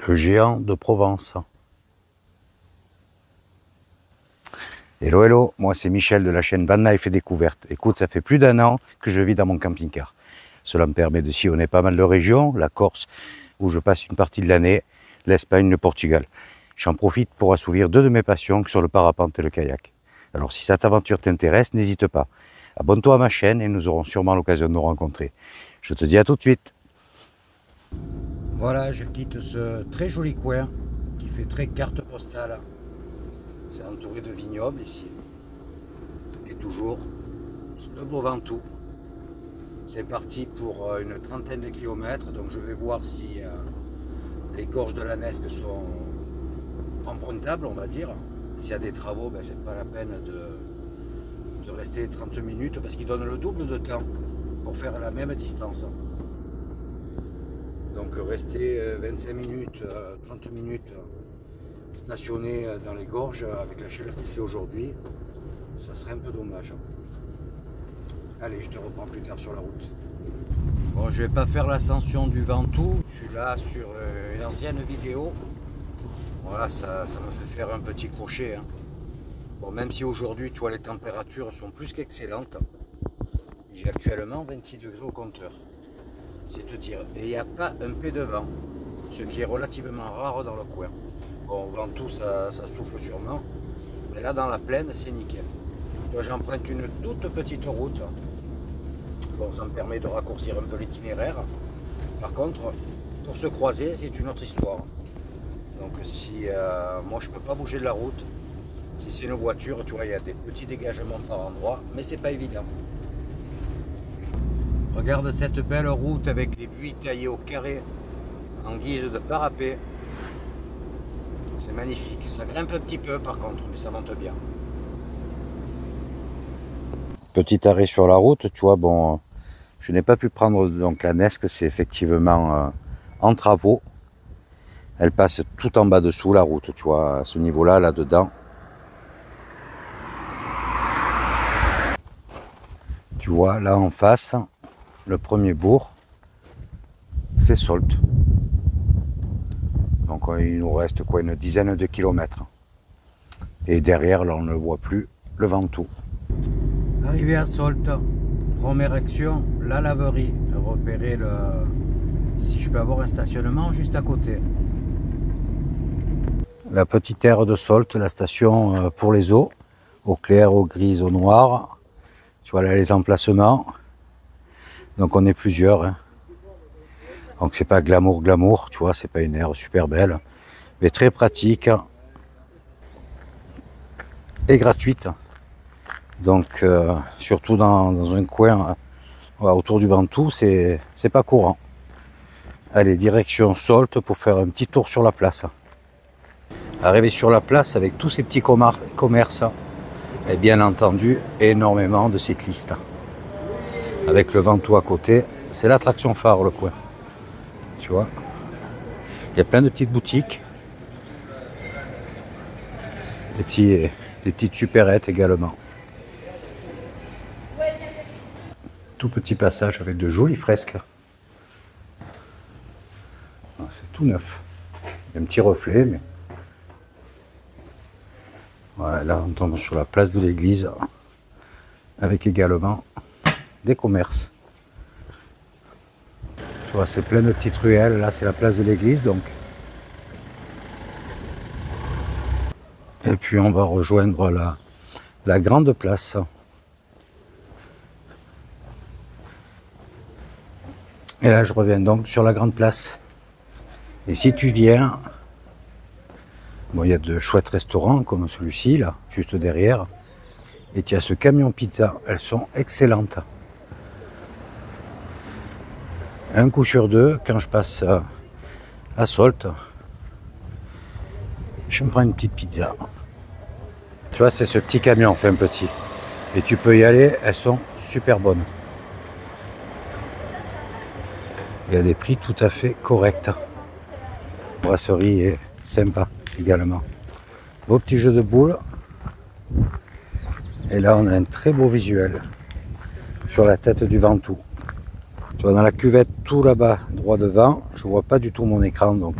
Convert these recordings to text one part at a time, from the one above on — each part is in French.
Le géant de Provence. Hello, hello, moi c'est Michel de la chaîne Van Life et Découverte. Écoute, ça fait plus d'1 an que je vis dans mon camping-car. Cela me permet de sillonner pas mal de régions, la Corse, où je passe une partie de l'année, l'Espagne, le Portugal. J'en profite pour assouvir 2 de mes passions, que sont le parapente et le kayak. Alors si cette aventure t'intéresse, n'hésite pas. Abonne-toi à ma chaîne et nous aurons sûrement l'occasion de nous rencontrer. Je te dis à tout de suite. Voilà, je quitte ce très joli coin qui fait très carte postale. C'est entouré de vignobles ici. Et toujours le beau Ventoux. C'est parti pour une trentaine de kilomètres. Donc je vais voir si les gorges de la Nesque sont empruntables, on va dire. S'il y a des travaux, ben, c'est pas la peine de rester 30 minutes parce qu'ils donnent le double de temps pour faire la même distance. Donc rester 25 minutes, 30 minutes stationné dans les gorges avec la chaleur qu'il fait aujourd'hui, ça serait un peu dommage. Allez, je te reprends plus tard sur la route. Bon, je vais pas faire l'ascension du Ventoux, je suis là sur une ancienne vidéo. Voilà, ça me fait faire un petit crochet. Hein. Bon, même si aujourd'hui, tu vois, les températures sont plus qu'excellentes. J'ai actuellement 26 degrés au compteur. C'est te dire, et il n'y a pas un pet de vent, ce qui est relativement rare dans le coin. Bon, au Ventoux, ça souffle sûrement, mais là dans la plaine, c'est nickel. J'emprunte une toute petite route. Bon, ça me permet de raccourcir un peu l'itinéraire. Par contre, pour se croiser, c'est une autre histoire. Donc si moi je peux pas bouger de la route, si c'est une voiture, tu vois, il y a des petits dégagements par endroit, mais c'est pas évident. Regarde cette belle route avec les buis taillés au carré en guise de parapet. C'est magnifique. Ça grimpe un petit peu par contre, mais ça monte bien. Petit arrêt sur la route, tu vois, bon, je n'ai pas pu prendre donc la Nesque, c'est effectivement en travaux. Elle passe tout en bas dessous la route, tu vois, à ce niveau-là, là-dedans. Tu vois, là en face, le premier bourg, c'est Solte. Donc il nous reste quoi, une dizaine de kilomètres. Et derrière, là on ne le voit plus, le Ventoux. Arrivé à Solte, première action, la laverie. Repérer si je peux avoir un stationnement juste à côté. La petite aire de Solte, la station pour les eaux, eau claire, eau grise, eau noire. Tu vois là les emplacements. Donc on est plusieurs. Hein. Donc c'est pas glamour, tu vois, c'est pas une aire super belle, mais très pratique et gratuite. Donc surtout dans un coin autour du Ventoux, c'est pas courant. Allez, direction Solte pour faire un petit tour sur la place. Arrivé sur la place avec tous ces petits commerces et bien entendu énormément de cyclistes. Avec le Ventoux à côté, c'est l'attraction phare le coin. Tu vois, il y a plein de petites boutiques, des petites supérettes également. Tout petit passage avec de jolies fresques. C'est tout neuf. Il y a un petit reflet, mais voilà, là on tombe sur la place de l'église avec également des commerces. Tu vois, c'est plein de petites ruelles. Là, c'est la place de l'église, donc. Et puis, on va rejoindre la grande place. Et là, je reviens donc sur la grande place. Et si tu viens, bon, il y a de chouettes restaurants comme celui-ci, là, juste derrière. Et tu as ce camion pizza. Elles sont excellentes. Un coup sur deux, quand je passe à Solte, je me prends une petite pizza. Tu vois, c'est ce petit camion, enfin petit. Et tu peux y aller, elles sont super bonnes. Il y a des prix tout à fait corrects. La brasserie est sympa également. Beau petit jeu de boules. Et là, on a un très beau visuel sur la tête du Ventoux. Tu vois, dans la cuvette tout là-bas, droit devant, je vois pas du tout mon écran, donc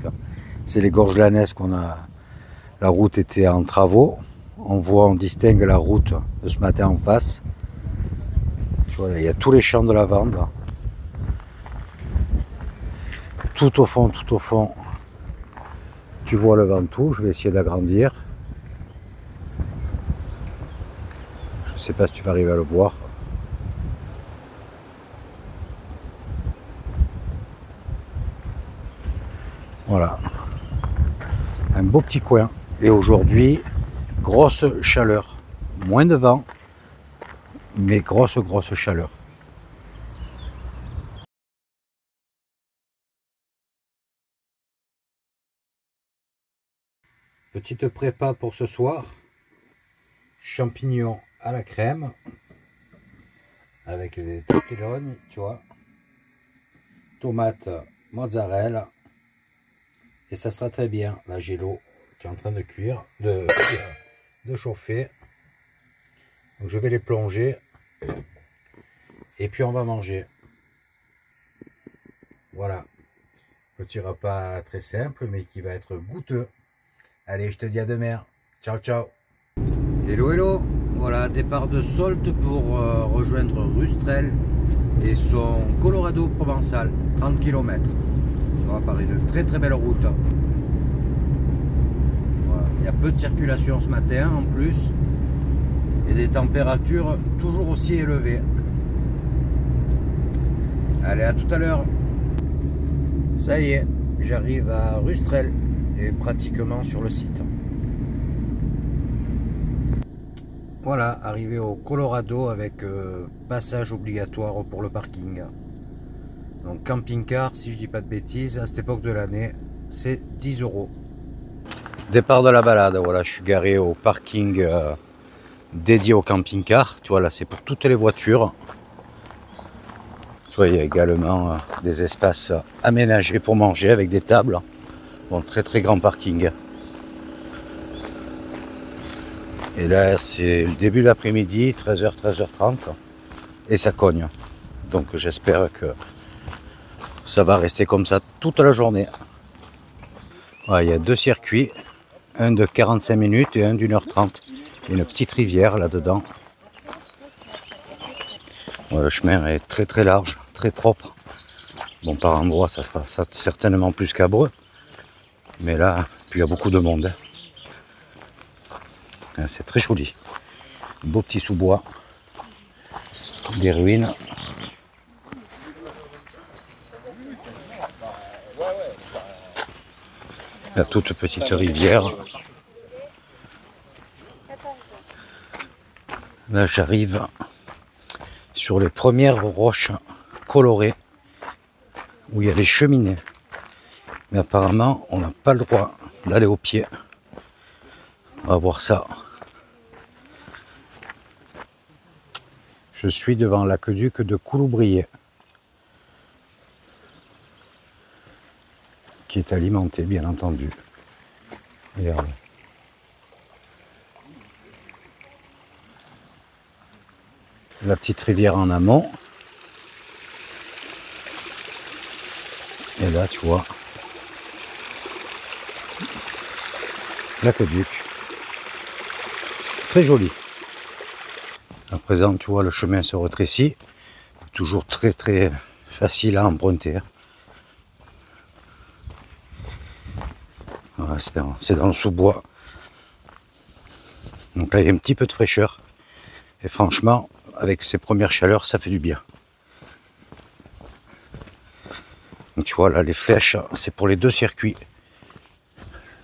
C'est les gorges Lanès qu'on a. La route était en travaux. On distingue la route de ce matin en face. Tu vois, il y a tous les champs de lavande. Tout au fond, tu vois le Ventoux. Je vais essayer d'agrandir. Je ne sais pas si tu vas arriver à le voir. Voilà. Un beau petit coin. Et aujourd'hui, grosse chaleur. Moins de vent, mais grosse chaleur. Petite prépa pour ce soir. Champignons à la crème. Avec des tortelloni, tu vois. Tomates mozzarella. Et ça sera très bien. Là, j'ai l'eau qui est en train de cuire, de chauffer. Donc je vais les plonger. Et puis on va manger. Voilà. Petit repas très simple, mais qui va être goûteux. Allez, je te dis à demain. Ciao, ciao. Hello, hello. Voilà, départ de Solte pour rejoindre Rustrel et son Colorado provençal. 30 km. Ça va par une très belle route. Voilà. Il y a peu de circulation ce matin en plus. Et des températures toujours aussi élevées. Allez, à tout à l'heure. Ça y est, j'arrive à Rustrel et pratiquement sur le site. Voilà, arrivé au Colorado avec passage obligatoire pour le parking. Donc camping-car, si je dis pas de bêtises, à cette époque de l'année, c'est 10 €. Départ de la balade, voilà, je suis garé au parking dédié au camping-car. Tu vois, là c'est pour toutes les voitures. Tu vois, il y a également des espaces aménagés pour manger avec des tables. Bon, très grand parking. Et là, c'est le début de l'après-midi, 13h, 13h30, et ça cogne. Donc j'espère que ça va rester comme ça toute la journée. Ouais, il y a deux circuits, un de 45 minutes et un d'1h30. Une petite rivière là-dedans. Ouais, le chemin est très large, très propre. Bon, par endroits, ça sera certainement plus qu'Abreu. Mais là, puis il y a beaucoup de monde. C'est très joli. Beau petit sous-bois. Des ruines. La toute petite rivière. Là, j'arrive sur les premières roches colorées où il y a des cheminées. Mais apparemment, on n'a pas le droit d'aller au pied. On va voir ça. Je suis devant l'aqueduc de Couloubrié, qui est alimenté, bien entendu. Regardez. La petite rivière en amont. Et là, tu vois, l'aqueduc. Très joli. À présent, tu vois, le chemin se rétrécit. Toujours très facile à emprunter. Voilà, c'est dans le sous-bois. Donc là, il y a un petit peu de fraîcheur. Et franchement, avec ces premières chaleurs, ça fait du bien. Donc tu vois, là, les flèches, c'est pour les deux circuits.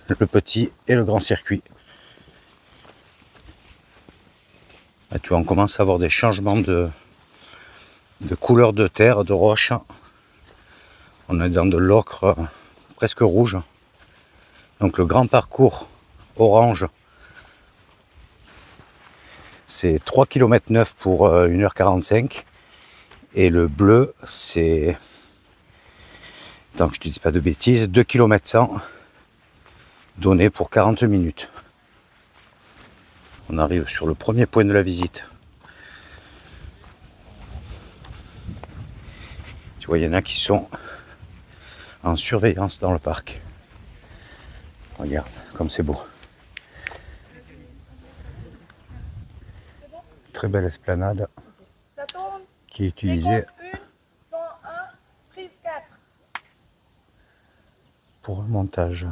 Le petit et le grand circuit. Là, tu vois, on commence à avoir des changements de couleur de terre, de roche. On est dans de l'ocre presque rouge. Donc le grand parcours orange, c'est 3,9 km pour 1h45. Et le bleu, c'est, tant que je ne te dise pas de bêtises, 2,1 km donné pour 40 minutes. On arrive sur le premier point de la visite. Tu vois, il y en a qui sont en surveillance dans le parc. Regarde comme c'est beau. Très belle esplanade qui est utilisée pour un montage.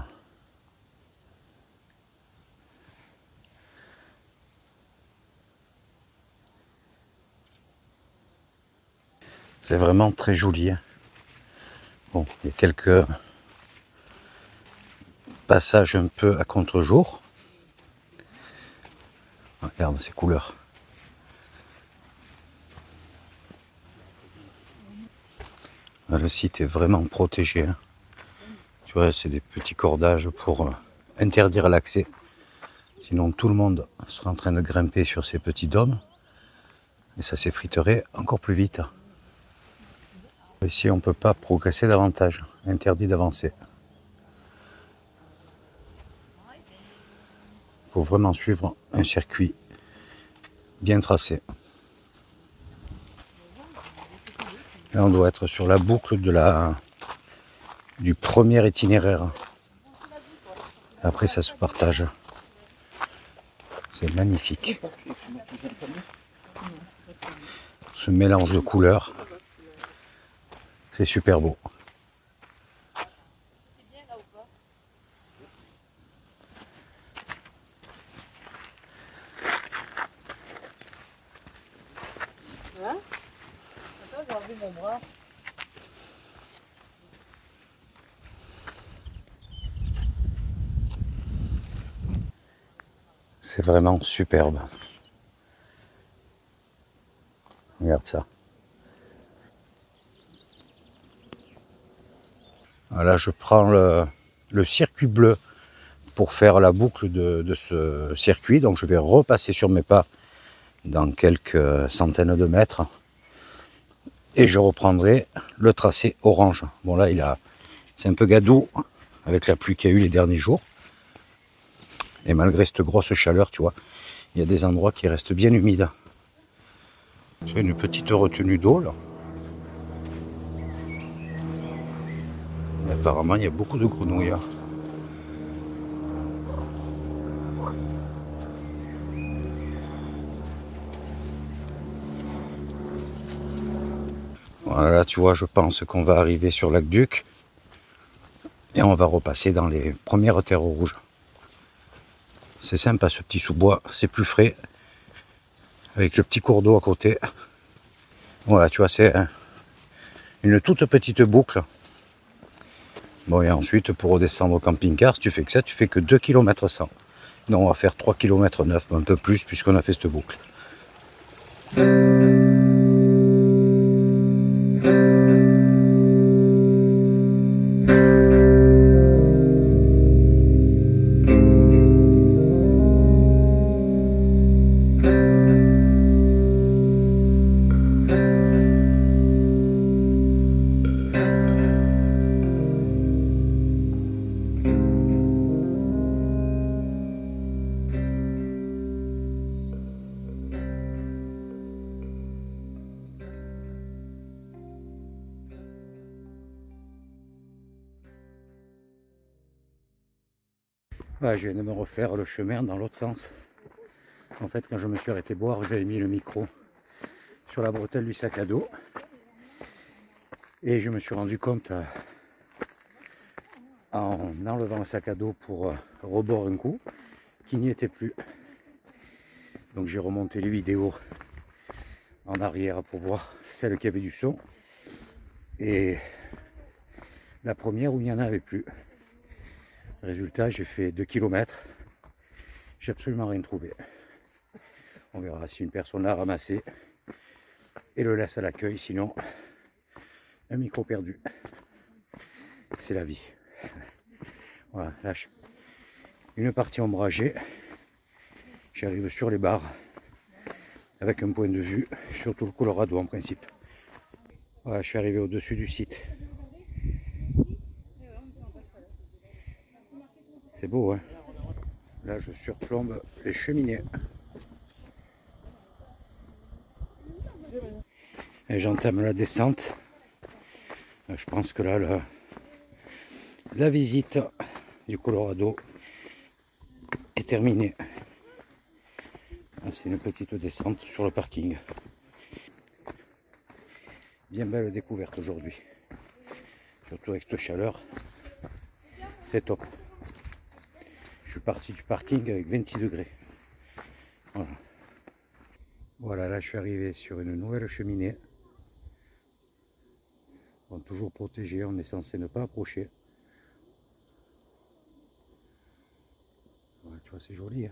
C'est vraiment très joli. Bon, il y a quelques passages un peu à contre-jour. Regarde ces couleurs. Le site est vraiment protégé. Tu vois, c'est des petits cordages pour interdire l'accès. Sinon, tout le monde sera en train de grimper sur ces petits dômes. Et ça s'effriterait encore plus vite. Ici, on ne peut pas progresser davantage. Interdit d'avancer. Il faut vraiment suivre un circuit bien tracé. Là, on doit être sur la boucle du premier itinéraire. Après, ça se partage. C'est magnifique. Ce mélange de couleurs, c'est super beau. C'est vraiment superbe. Regarde ça. Là, je prends le circuit bleu pour faire la boucle de ce circuit. Donc, je vais repasser sur mes pas dans quelques centaines de mètres. Et je reprendrai le tracé orange. Bon, là, c'est un peu gadou avec la pluie qu'il y a eu les derniers jours. Et malgré cette grosse chaleur, tu vois, il y a des endroits qui restent bien humides. C'est une petite retenue d'eau, là. Et apparemment, il y a beaucoup de grenouilles. Voilà, tu vois, je pense qu'on va arriver sur l'Aqueduc. Et on va repasser dans les premières terres rouges. C'est sympa ce petit sous-bois, c'est plus frais. Avec le petit cours d'eau à côté. Voilà, tu vois, c'est une toute petite boucle. Bon, et ensuite, pour redescendre au camping-car, si tu fais que ça, tu fais que 2 km 100. Non, on va faire 3 km 9, un peu plus, puisqu'on a fait cette boucle. Ouais, je viens de me refaire le chemin dans l'autre sens. En fait, quand je me suis arrêté boire, j'avais mis le micro sur la bretelle du sac à dos. Et je me suis rendu compte, en enlevant le sac à dos pour reboire un coup, qu'il n'y était plus. Donc j'ai remonté les vidéos en arrière pour voir celle qui avait du son. Et la première où il n'y en avait plus. Résultat, j'ai fait 2 km. J'ai absolument rien trouvé. On verra si une personne l'a ramassé et le laisse à l'accueil. Sinon, un micro perdu. C'est la vie. Voilà, là, une partie ombragée. J'arrive sur les barres avec un point de vue sur tout le Colorado en principe. Voilà, je suis arrivé au-dessus du site. C'est beau, hein? Là, je surplombe les cheminées. Et j'entame la descente. Je pense que là, la visite du Colorado est terminée. C'est une petite descente sur le parking. Bien belle découverte aujourd'hui. Surtout avec cette chaleur. C'est top. Je suis parti du parking avec 26 degrés. Voilà. Voilà, là je suis arrivé sur une nouvelle cheminée. Bon, toujours protégé, on est censé ne pas approcher. Ouais, tu vois, c'est joli. Hein.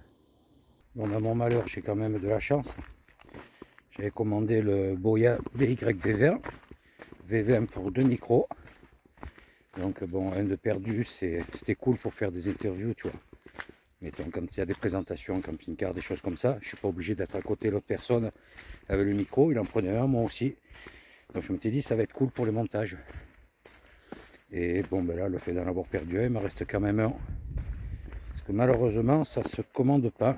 Bon, dans mon malheur, j'ai quand même de la chance. J'avais commandé le Boya BY-V20. V20 pour 2 micros. Donc bon, un de perdu, c'était cool pour faire des interviews, tu vois. Mettons, quand il y a des présentations, camping-car, des choses comme ça, je ne suis pas obligé d'être à côté de l'autre personne avec le micro. Il en prenait un, moi aussi. Donc je m'étais dit, ça va être cool pour le montage. Et bon, ben là, le fait d'en avoir perdu un, il me reste quand même un. Parce que malheureusement, ça ne se commande pas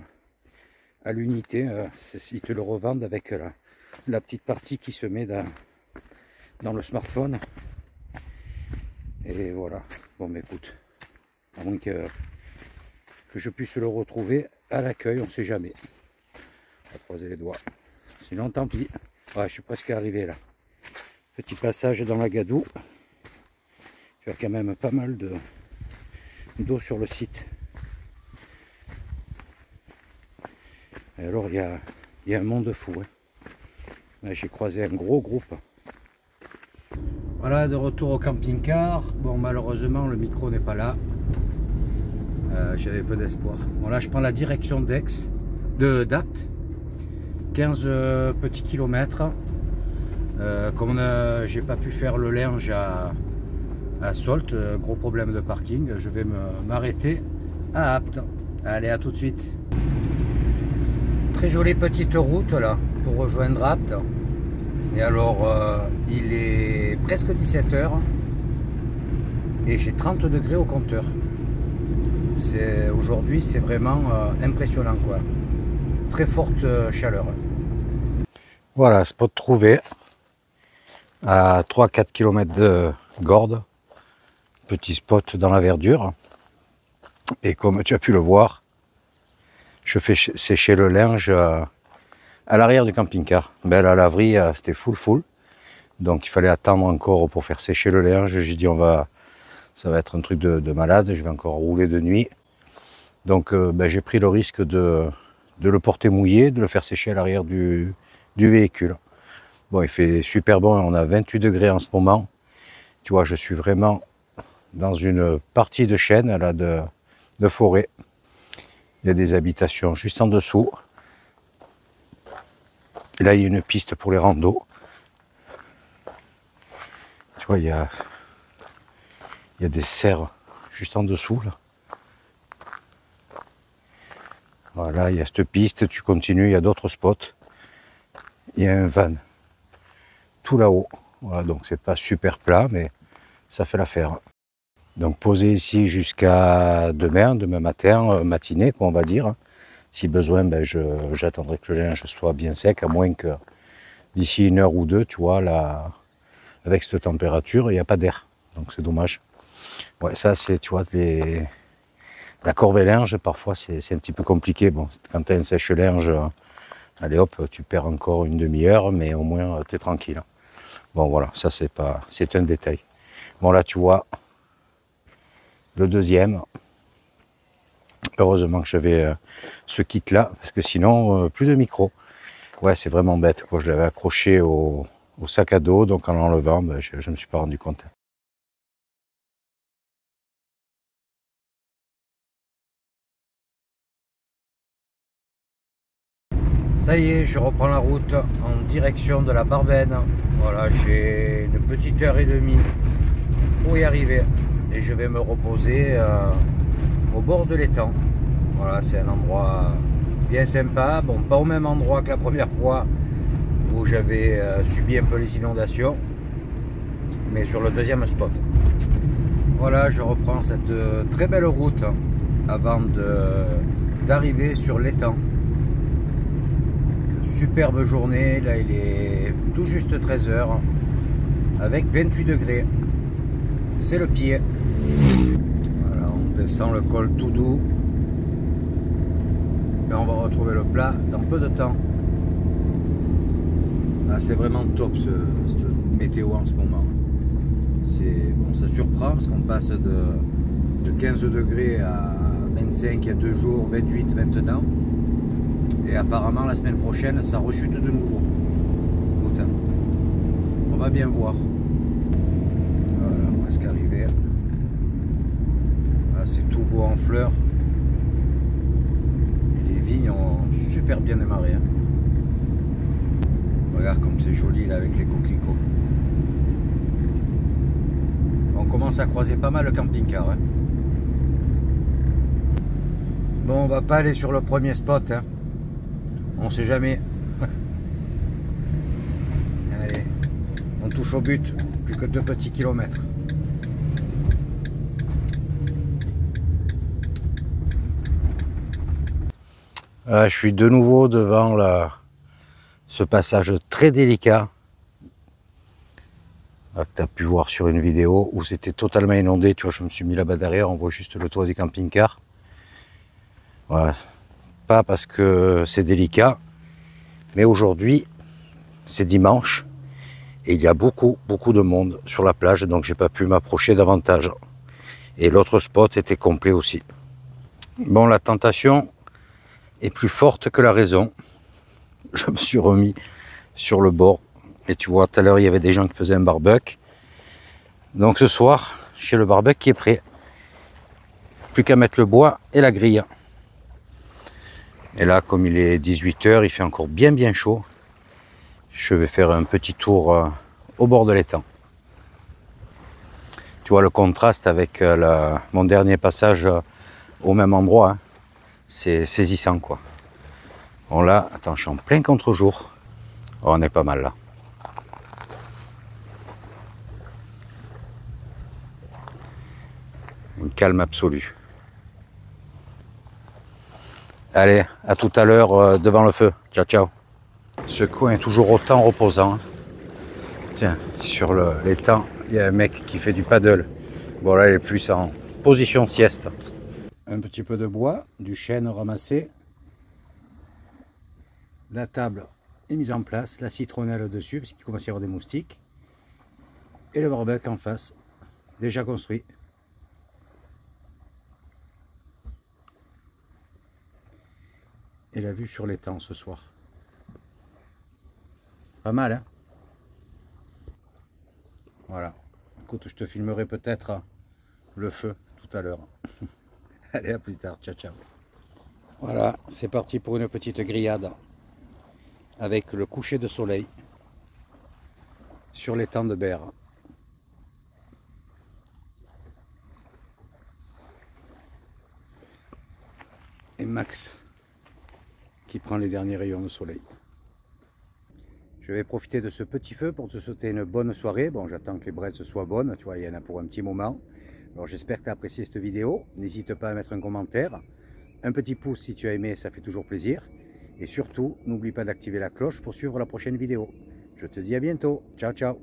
à l'unité. Ils te le revendent avec la petite partie qui se met dans le smartphone. Et voilà. Bon, mais écoute, à moins que je puisse le retrouver à l'accueil, on ne sait jamais. On va croiser les doigts. Sinon, tant pis. Ouais, je suis presque arrivé là. Petit passage dans la Gadoue. Tu as quand même pas mal d'eau sur le site. Et alors, il y a un monde fou. Hein. J'ai croisé un gros groupe. Voilà, de retour au camping-car. Bon, malheureusement, le micro n'est pas là. J'avais peu d'espoir. Bon, là, je prends la direction d'Apt. 15 petits kilomètres. Comme j'ai pas pu faire le linge à Solt, gros problème de parking, je vais m'arrêter à Apt. Allez, à tout de suite. Très jolie petite route là pour rejoindre Apt. Et alors, il est presque 17 h et j'ai 30 degrés au compteur. Aujourd'hui, c'est vraiment impressionnant, quoi. Très forte chaleur. Voilà, spot trouvé à 3-4 km de Gordes. Petit spot dans la verdure. Et comme tu as pu le voir, je fais sécher le linge à l'arrière du camping-car. Ben, la laverie, c'était full. Donc il fallait attendre encore pour faire sécher le linge. J'ai dit ça va être un truc de malade, je vais encore rouler de nuit. Donc ben, j'ai pris le risque de le porter mouillé, de le faire sécher à l'arrière du véhicule. Bon, il fait super bon, on a 28 degrés en ce moment. Tu vois, je suis vraiment dans une partie de chêne là, de forêt. Il y a des habitations juste en dessous. Et là, il y a une piste pour les randos. Tu vois, il y a des serres juste en dessous. Là. Voilà, il y a cette piste, tu continues, il y a d'autres spots. Il y a un van tout là-haut. Voilà, donc c'est pas super plat, mais ça fait l'affaire. Donc posé ici jusqu'à demain matin, matinée, quoi, on va dire. Si besoin, ben j'attendrai que le linge soit bien sec, à moins que d'ici 1 heure ou 2, tu vois, là, avec cette température, il n'y a pas d'air. Donc c'est dommage. Ouais, ça c'est, tu vois, la corvée linge, parfois c'est un petit peu compliqué. Bon, quand tu as un sèche-linge, allez hop, tu perds encore une demi-heure, mais au moins tu es tranquille. Bon voilà, ça c'est un détail. Bon là tu vois, le deuxième. Heureusement que j'avais ce kit là, parce que sinon, plus de micro. Ouais, c'est vraiment bête, quoi. Je l'avais accroché au sac à dos, donc en l'enlevant, ben, je ne me suis pas rendu compte. Ça y est, je reprends la route en direction de la Barbennes. Voilà, j'ai une petite heure et demie pour y arriver. Et je vais me reposer au bord de l'étang. Voilà, c'est un endroit bien sympa. Bon, pas au même endroit que la première fois où j'avais subi un peu les inondations, mais sur le deuxième spot. Voilà, je reprends cette très belle route avant d'arriver sur l'étang. Superbe journée, là il est tout juste 13 h avec 28 degrés. C'est le pied. Voilà, on On descend le col tout doux. Et on va retrouver le plat dans peu de temps. Ah, c'est vraiment top cette météo en ce moment. Bon, ça surprend parce qu'on passe de 15 degrés à 25 il y a 2 jours, 28 maintenant. Et apparemment la semaine prochaine ça rechute de nouveau. Autant. On va bien voir. Voilà, presque arrivé. Ah, c'est tout beau en fleurs. Et les vignes ont super bien démarré. Hein. Regarde comme c'est joli là avec les coquelicots. On commence à croiser pas mal le camping-car. Hein. Bon, on va pas aller sur le premier spot. Hein. On sait jamais. Allez, on touche au but. Plus que 2 petits kilomètres. Je suis de nouveau devant ce passage très délicat que tu as pu voir sur une vidéo où c'était totalement inondé. Tu vois, je me suis mis là-bas derrière, on voit juste le toit du camping-car. Voilà. Pas parce que c'est délicat, mais aujourd'hui, c'est dimanche et il y a beaucoup de monde sur la plage, donc j'ai pas pu m'approcher davantage. Et l'autre spot était complet aussi. Bon, la tentation est plus forte que la raison. Je me suis remis sur le bord. Et tu vois, tout à l'heure, il y avait des gens qui faisaient un barbecue. Donc ce soir, j'ai le barbecue qui est prêt. Plus qu'à mettre le bois et la grille. Et là, comme il est 18 h, il fait encore bien chaud. Je vais faire un petit tour au bord de l'étang. Tu vois le contraste avec mon dernier passage au même endroit. Hein. C'est saisissant, quoi. Bon là, attends, je suis en plein contre-jour. Oh, on est pas mal là. Une calme absolue. Allez, à tout à l'heure devant le feu. Ciao, ciao. Ce coin est toujours autant reposant. Tiens, sur l'étang, il y a un mec qui fait du paddle. Bon là, il est plus en position sieste. Un petit peu de bois, du chêne ramassé. La table est mise en place, la citronnelle dessus, parce qu'il commence à y avoir des moustiques. Et le barbecue en face, déjà construit. Et la vue sur l'étang ce soir. Pas mal, hein? Voilà. Écoute, je te filmerai peut-être le feu tout à l'heure. Allez, à plus tard. Ciao, ciao. Voilà, c'est parti pour une petite grillade avec le coucher de soleil sur l'étang de Berre. Et Max qui prend les derniers rayons de soleil. Je vais profiter de ce petit feu pour te souhaiter une bonne soirée. Bon, j'attends que les braises soient bonnes, tu vois, il y en a pour un petit moment. Alors j'espère que tu as apprécié cette vidéo. N'hésite pas à mettre un commentaire, un petit pouce si tu as aimé, ça fait toujours plaisir. Et surtout, n'oublie pas d'activer la cloche pour suivre la prochaine vidéo. Je te dis à bientôt. Ciao, ciao.